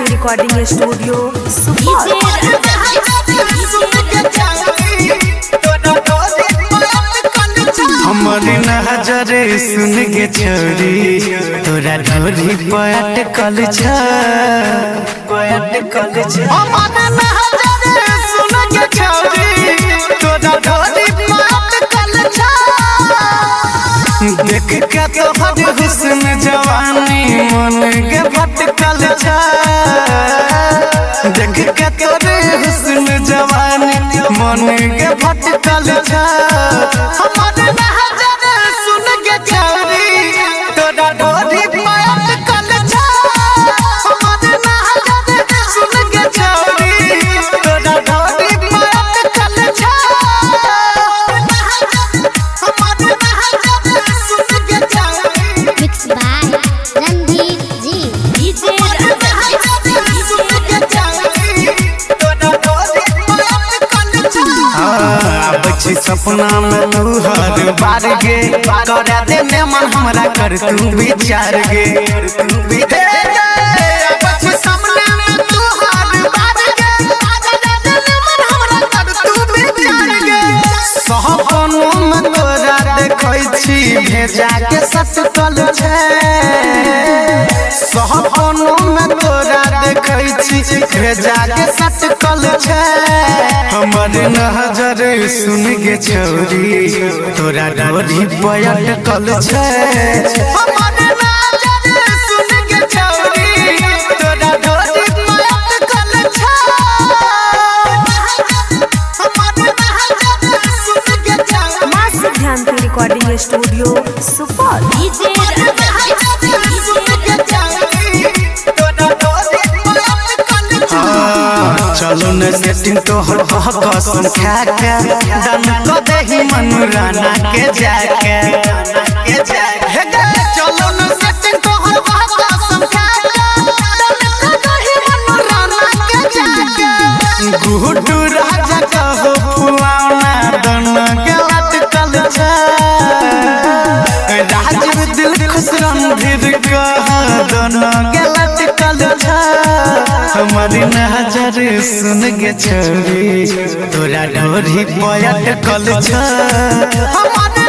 Recording studio हमारी नजरे सुन के छोरी तोरा ढोरी पयट कल हमारे नजरे सुन के छोरी तोरा ढोरी पयट कल देख के तोहर हुस्न जवानी मन के भटकल देख के तोरे हुस्न जवानी मन के भटकल हमारे नजरे सुन के छोरी तोरा ढोरी पयट कल हमारे नजरे सुन के छोरी तोरा ढोरी पयट कल हमारे नजरे सुन के छोरी Mixed by Ranveer Ji. DJ सपना में तू हर बार गे करा दे मन हमरा कर तू विचार गे सपना में तू हर बार गे करा दे मन हमरा कर तू विचार गे सपनों में तोरा देखै छी भेजा के सटकल छै सपनों में तोरा देखै छी भेजा के सटकल छै हमारे नजरे सुन के छोरी तोरा ढोरी पयट कल हमारे नजरे सुन के छोरी तोरा ढोरी पयट कल हमारे नजरे सुन के छोरी मां सिद्धांत रिकॉर्डिंग स्टूडियो सुपौल। DJ चलो न सेटिंग तोहर कसम खा के दम को देही मनुराना के जाके हे गे चलो न सेटिंग तोहर कसम खा के दम को देही मनुराना के जाके गुड्डू राजा कहो फुलावना दन के लटकल छ राजीव दिल खुश रणधीर कह दन के लटकल छ हमारी नजरे सुन के छोरी तोरा ढोरी पयट कल हमारे